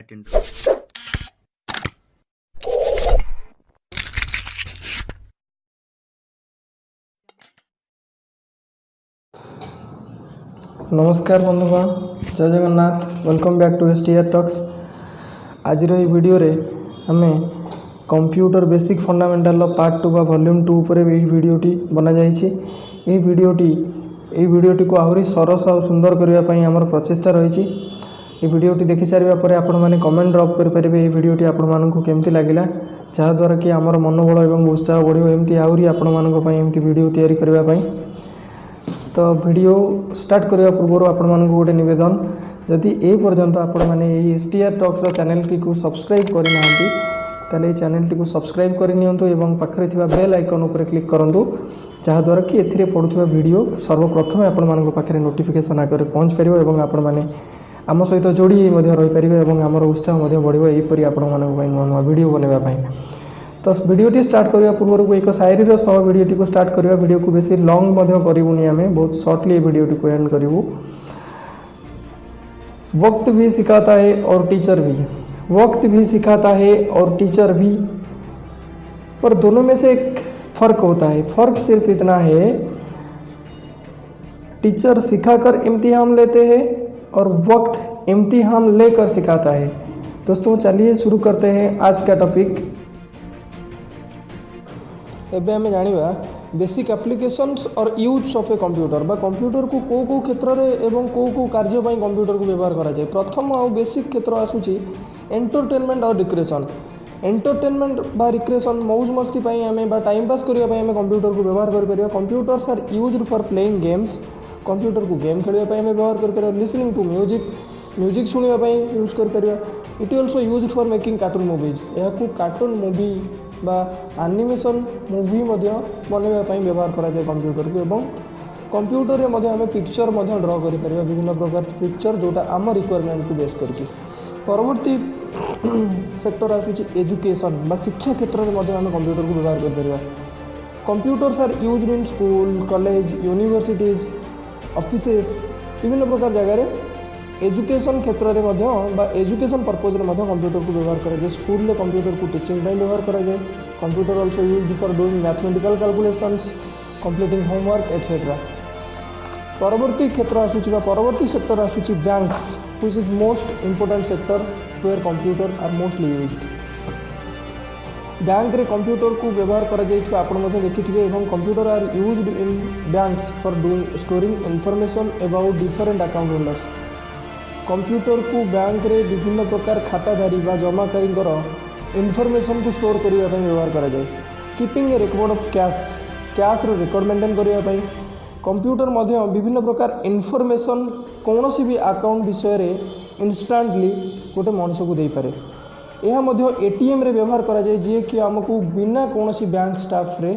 intro. नमस्कार बंधुगण, जय Jagannath. Welcome back to STR talks. आज वीडियो रे हमें कंप्यूटर बेसिक फंडामेंटाल पार्ट 2 बा वॉल्यूम 2 पर वीडियोटी बना जाइए। ये वीडियोटी को आहरी सरस और सुंदर करने आमर प्रचेषा रही। ये वीडियोटी देखि सारा पर आपण मैंने कमेंट ड्रॉप करेंगे ये वीडियोटी आपण मानक केमती लगिला, जहाँद्वारा कि आमर मनोबल और उत्साह बढ़ो। एमती आहरी आपण मानी वीडियो तैयारी करने। तो वीडियो स्टार्ट करने पूर्व आपण मानक गोटे नवेदन, जदि ए पर्यंत आपण मैंने STR टॉक्स चैनल टी को सब्सक्राइब करना ताले चैनल टी को सब्सक्राइब करनियंतु एवं पाखरे थिबा बेल आइकन उपर क्लिक करंतु, जहाँद्वारा कि एथिरे पड़ुवा वीडियो सर्वप्रथम आपण मानक पाखरे नोटिफिकेशन आकर पहुँच पारिबो एवं आपण माने आम सहित जोड़ी रही पारे और आमर उत्साह बढ़ो। यहीपरि आपण मानक नुआ नुआ वीडियो बनवाई। तो वीडियोटी स्टार्ट करने पूर्व एक शायरी सह वीडियोटी को स्टार्ट करवा। वीडियो को बेसी लॉन्ग करूनी, आम बहुत शॉर्टली वीडियोटी को एंड करूँ। वक्त भी सिखाता है और टीचर भी, वक्त भी सिखाता है और टीचर भी, पर दोनों में से एक फ़र्क होता है। फ़र्क सिर्फ इतना है, टीचर सिखाकर इम्तिहान लेते हैं और वक्त इम्तिहान लेकर सिखाता है। दोस्तों चलिए शुरू करते हैं आज का टॉपिक। एबे हमें जानिबा बेसिक एप्लिकेशंस और यूज ऑफ ए कंप्यूटर बा कंप्यूटर को को क्षेत्र में एवं को कार्य ପାଇଁ कंप्यूटर को व्यवहार करा जाए। प्रथम और बेसिक क्षेत्र आसूची एंटरटेनमेंट और रिक्रिएशन। एंटरटेनमेंट बा रिक्रिएशन मौज मस्ती ପାଇଁ आमे बा टाइम पास करिया ପାଇଁ आमे कंप्यूटर को व्यवहार कर परिया। Computers are used for playing games. Computer को गेम खेलिया ପାଇଁ आमे व्यवहार कर परिया। लिसनिंग टू म्यूजिक सुनिया ପାଇଁ यूज कर परिया। It also used for making cartoon movies. या को कार्टून मूवी बा एनिमेशन मूवी बनवाई व्यवहार करा जाए कंप्यूटर को। एवं कंप्यूटर में आम पिक्चर ड्र कर विभिन्न प्रकार पिक्चर जोटा आम रिक्वायरमेंट को बेस कर। परवर्ती सेक्टर आसूची एजुकेशन बा शिक्षा क्षेत्र में आम कंप्यूटर को व्यवहार कर। Computers are used in school, college, universities, offices विभिन्न प्रकार जगह एजुकेशन क्षेत्र में एजुकेशन पर्पज कंप्यूटर को व्यवहार करा जाए। स्कूल में कंप्यूटर को टीचिंग व्यवहार करा जाए। Computer also used for doing mathematical calculations, completing homework etcetera. परवर्ती क्षेत्र आसूची परवर्ती सेक्टर आसूची banks, which is most important sector where computer are mostly used. Bank रे कंप्यूटर को व्यवहार करा जाय आपण देखिथिबे। एवं computer are used in banks for doing storing information about different account holders. Computer को बैंक रे विभिन्न प्रकार खाताधारी बा जमाकारी इनफॉरमेशन को स्टोर करने व्यवहार करा जाए। Keeping a record of cash रो रिकॉर्ड मेंटेन करने कंप्यूटर मध्य विभिन्न प्रकार इनफॉरमेशन कौन सी भी अकाउंट विषय रे इंस्टांटली गोटे मनुष्य को दे पारे। यह मध्य ATM रे व्यवहार करा जाए, जी कि आमको बिना कौन सी बैंक स्टाफ रे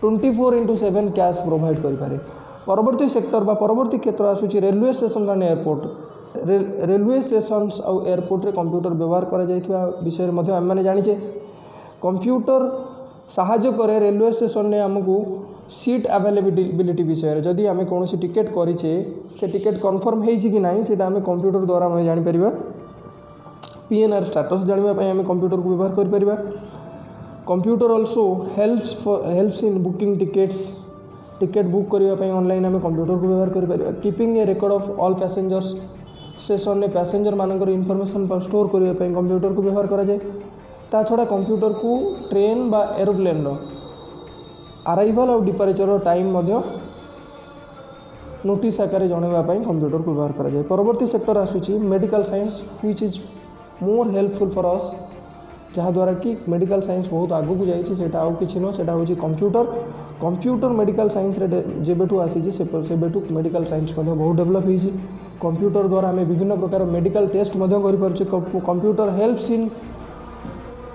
24/7 कैश प्रोवाइड कर पारे। परवर्ती सेक्टर बा परवर्ती क्षेत्र आसूची railway station and airport. Railway stations और एयरपोर्ट रे कंप्यूटर व्यवहार करा जाइथिबा विषय में आम मैंने जानिचे। कंप्यूटर साहाय्य करे रेलवे स्टेशन ने आमको सीट अवेलेबिलिटी विषय जदि आम कौन टिकेट करेचे से टिकेट कन्फर्म होइछि कि नहीं से आम कंप्यूटर द्वारा आम जापर। PNR स्टेटस जानापी आम कंप्यूटर को व्यवहार कर परिबा। Computer also helps in booking ticket book करने ऑनलाइन आम कंप्यूटर को व्यवहार कर परिबा। Keeping a record of all passengers, station में पैसेंजर मानकर इनफॉरमेशन पर स्टोर करने कंप्यूटर को व्यवहार करा जाए। ता छड़ा कंप्यूटर को ट्रेन बा एरोप्लेन अराइवल और डिपारेचर टाइम नोटिस आकार जनवाई कंप्यूटर को व्यवहार करा जाए। परवर्ती सेक्टर आसूची medical science, which is more helpful for us, जहाँद्वारा कि मेडिकल साइंस बहुत आगू को जाइए। आउ कि नुह से कंप्यूटर मेडिकल साइंस जेबेठू आसी सेबेठू मेडिकल साइंस बहुत डेवलप होइछि। कंप्यूटर द्वारा आम विभिन्न प्रकार medical test computer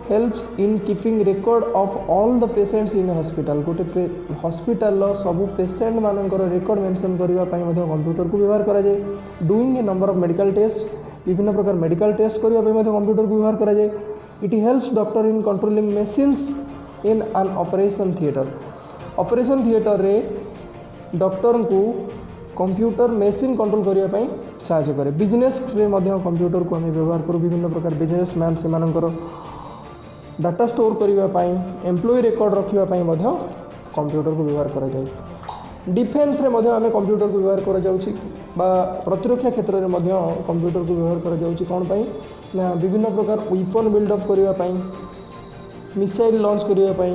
helps in keeping record of all the patients in hospital. गोटे हॉस्पिटल सब पेशेंट मानकर रिकॉर्ड मेंशन करने कंप्यूटर को व्यवहार करा जाए। Doing a number of medical test, विभिन्न प्रकार मेडिकल टेस्ट करने कंप्यूटर को व्यवहार करा जाए। It helps doctor in controlling machines in an operation theatre. Operation theatre रे डॉक्टर को कंप्यूटर मशीन कंट्रोल करने साहाय्य करे। बिजनेस रे मध्य कंप्यूटर को आम व्यवहार करूँ विभिन्न प्रकार बिजनेस मैन से डाटा स्टोर करने एम्प्लॉय रिकॉर्ड रखापी कंप्यूटर को व्यवहार करा जाए। डिफेन्स रे मध्य आम कंप्यूटर को व्यवहार करा जाउछि बा प्रतिरक्षा क्षेत्र में कंप्यूटर को व्यवहार करा जाउछि कौन पाई ना विभिन्न प्रकार वेपन बिल्डअप करने मिसाइल लॉन्च करने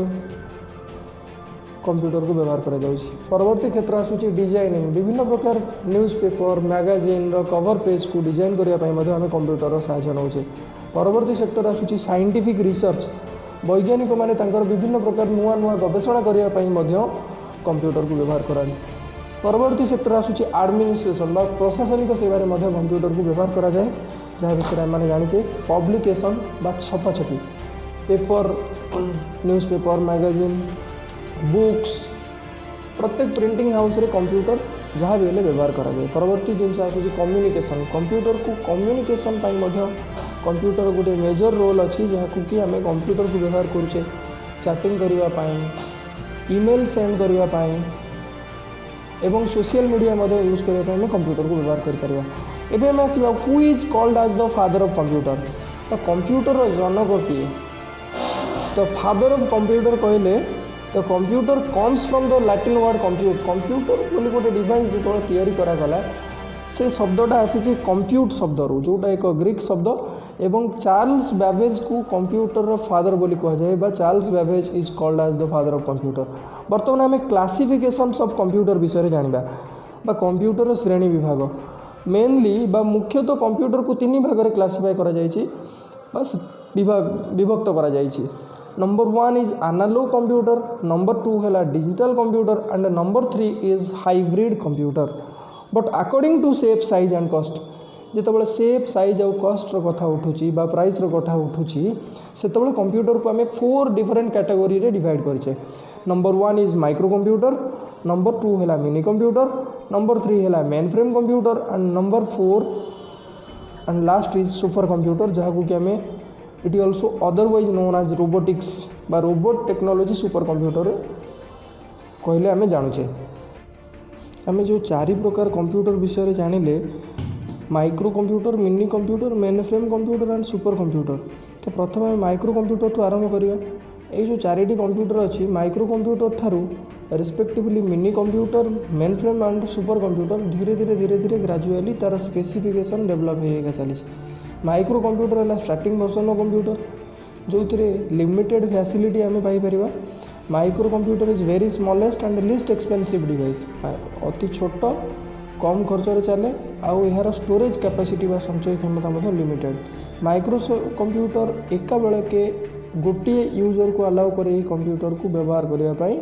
कंप्यूटर को व्यवहार करा जाउछि। परवर्ती क्षेत्र आसुछि डिजाइनिंग विभिन्न प्रकार न्यूज़पेपर मैगजीन रो कवर पेज को डिजाइन करने आम कंप्यूटर सहायता नौचे। परवर्ती सेक्टर आसुछि साइंटिफिक रिसर्च वैज्ञानिक माने तांकर विभिन्न प्रकार नुआ नुआ गवेषणा करने कंप्यूटर को व्यवहार करानी। परवर्ती सेक्टर आसुछि एडमिनिस्ट्रेशन बा प्रशासनिक सेवा कंप्यूटर को व्यवहार करा जाए जहाँ विषय आम जाचे पब्लिकेशन बा छपाछपी पेपर न्यूज़पेपर मैगजीन बुक्स प्रत्येक प्रिंटिंग हाउस रे कंप्यूटर जहाँ भी व्यवहार करा जाए। परवर्ती जिन आसूँ कम्युनिकेशन कंप्यूटर को कम्युनिकेशन कंप्यूटर गोटे मेजर रोल अच्छी जहाँ कि आम कंप्यूटर को व्यवहार करुचे चैटिंग करने ईमेल सेंड करने एवं सोशल मीडिया यूज करने कंप्यूटर को व्यवहार करें। एवं आम आसवा who is called as the father of computer. तो कंप्यूटर जनक किए तो फादर ऑफ कंप्यूटर कहले तो computer comes from the Latin word computer बोली गोटे डिवाइस जो तैयारी करागला से शब्दटा आसी कंप्यूट शब्द रू जोटा एक ग्रीक शब्द एवं चार्ल्स बैबेज को कंप्यूटर फादर बोली कह जाए बा Charles Babbage is called as the father of computer. बर्तमान आम क्लासिफिकेशंस ऑफ कंप्यूटर विषय जानिबा बा कंप्यूटर श्रेणी विभाग मेनली बा मुख्यतः कंप्यूटर को तीन भाग में क्लासिफाई करा जायछि बस विभक्त करा जायछि। Number 1 is analogue computer, number 2 है digital computer and number 3 is hybrid computer. But according to shape size and cost जितेबाला शेप साइज और कॉस्ट कथा उठुची बा प्राइस कथा उठुची से कंप्यूटर को आम 4 डिफरेंट कैटेगोरी रे डिवाइड करें। Number 1 is microcomputer, number 2 है मिनी कंप्यूटर, नंबर 3 है main frame computer and number 4 and last is supercomputer जहाँ कि आम it also otherwise known as robotics बा रोबोट टेक्नोलॉजी सुपर कंप्यूटर कहले आम जानुचे। आम जो 4 प्रकार कंप्यूटर विषय जानिले microcomputer minicomputer main frame computer and supercomputer. तो प्रथम आम माइक्रो कंप्यूटर ठू आरंभ करिया। ये जो 4टी कंप्यूटर अच्छी माइक्रो कंप्यूटर ठारू respectively mini computer main frame and super computer धीरे धीरे धीरे धीरे ग्रेजुअली तार स्पेसिफिकेशन डेवलप होगा चली। माइक्रो कंप्यूटर है स्टार्टिंग वर्जन ऑफ कंप्यूटर जो लिमिटेड फैसिलिटी आम Piper. Micro computer is very smallest and least expensive device अति छोट कम खर्च चले आउ यार स्टोरेज कैपेसिटी व संचय क्षमता लिमिटेड। माइक्रो कंप्यूटर एका बेले के गोटे यूजर को अलाउ करे कंप्यूटर को व्यवहार करने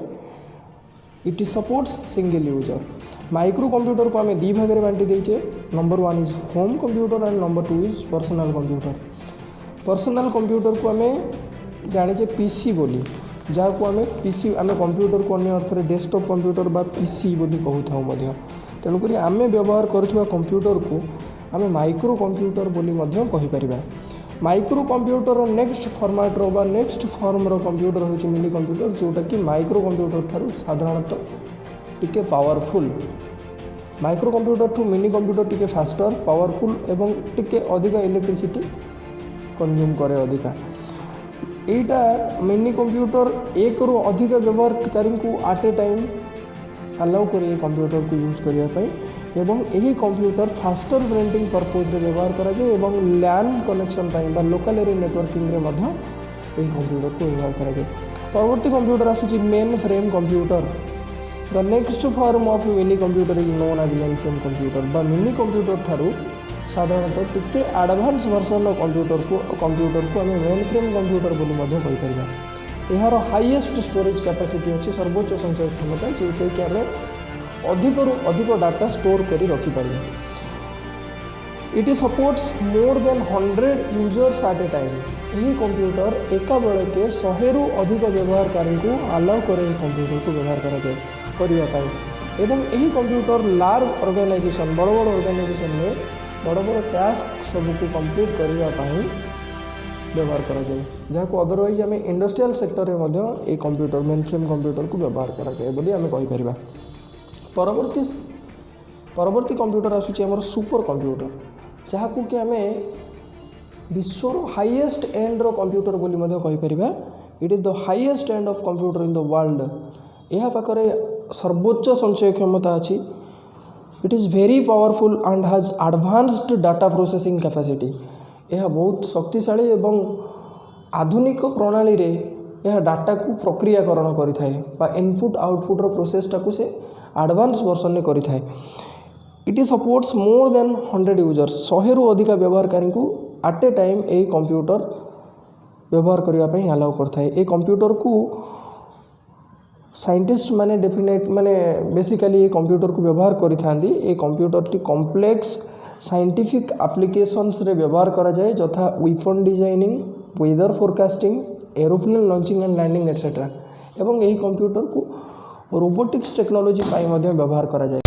it supports single user. Micro computer को आम 2 भाग में बांटी देचे। Number 1 is home computer and number 2 is personal computer. Personal computer को आम जाने पीसी बोली जहाँ को आम पीसी आम कंप्यूटर को अन्य अर्थ में डेस्कटॉप कंप्यूटर बा पीसी बोली कहूँ। तेणुक आम व्यवहार करुवा कंप्यूटर को आम माइक्रो कंप्यूटर बोली कहीपर। माइक्रो कंप्यूटर नेक्स्ट फॉर्मेट रो बा नेक्स्ट फॉर्म रो कंप्यूटर होची मिनी कंप्यूटर जोटा कि माइक्रो कंप्यूटर ठारू साधारणतः टिके पावरफुल। माइक्रो कंप्यूटर ठू मिनी कंप्यूटर टिके फास्टर पावरफुल एवं टिके अधिका इलेक्ट्रिसिटी कंज्यूम करे अधिका। एटा मिनी कंप्यूटर एक रु अधिक व्यवहारकारी को एट ए टाइम अलाउ करे कंप्यूटर को यूज करने एवं यही कंप्यूटर फास्टर प्रिंटिंग पर्पज रे व्यवहार करा जाए एवं लैन कनेक्शन टाइम बा लोकल एरिया नेटवर्किंग रे मध्य यही कंप्यूटर को व्यवहार करा जाए। परवर्ती कंप्यूटर आसुची main frame computer. The next form of mini computer is known as main frame computer बा मिनी कंप्यूटर ठारू साधारणतः टिके एडवांस वर्जन ऑफ कंप्यूटर को आम मेन फ्रेम कंप्यूटर बोली कहीपर। यार हाईएस्ट स्टोरेज कैपेसिटी अच्छी सर्वोच्च संचय क्षमता जो कि आम अधिक डाटा स्टोर करी रखिपर। It supports more than 100 users at a time. यही कंप्यूटर एका बेले के 100 रु अधिक व्यवहारकारी को अलाउ करे कंप्यूटर को व्यवहार करने एवं यही कंप्यूटर लार्ज ऑर्गेनाइजेशन बड़ बड़ ऑर्गेनाइजेशन में बड़ बड़ टास्क सबको कंप्लीट करने व्यवहार करा जाए जहाँ को अदरवाइज आम इंडस्ट्रियल सेक्टर में ये कंप्यूटर मेन फ्रेम कंप्यूटर को व्यवहार करा जाए बोली आम कहीपर। परवर्ती परवर्ती कंप्यूटर आसूची आमर सुपर कंप्यूटर जहाँ को कि आम विश्वर हाईएस्ट एंड रो कंप्यूटर बोली मध्य कहि परिबा। It is the highest end of computer in the world. यह पाखरे सर्वोच्च संचय क्षमता अच्छी। It is very powerful and has advanced data processing capacity. यह बहुत शक्तिशाली एवं आधुनिक प्रणाली रे यह डाटा को प्रक्रियाकरण करें इनपुट आउटपुट रो प्रोसेसटा को से एडवांस वर्सन में करें। It is supports more than 100 users. 100 रु अधिका व्यवहारकारी को at a time a computer व्यवहार करने अलाउ करता है। ये कंप्यूटर को साइंटिस्ट माने डेफिनेट माने बेसिकली ये कंप्यूटर को व्यवहार करी थांदी। ये कंप्यूटर टी कॉम्प्लेक्स साइंटिफिक एप्लिकेशंस रे व्यवहार करा जाए यथा weapon designing, weather forecasting, aeroplane launching and landing etcetera. एवं यही कंप्यूटर को रोबोटिक्स टेक्नोलॉजी पाई मध्य व्यवहार करा जाए।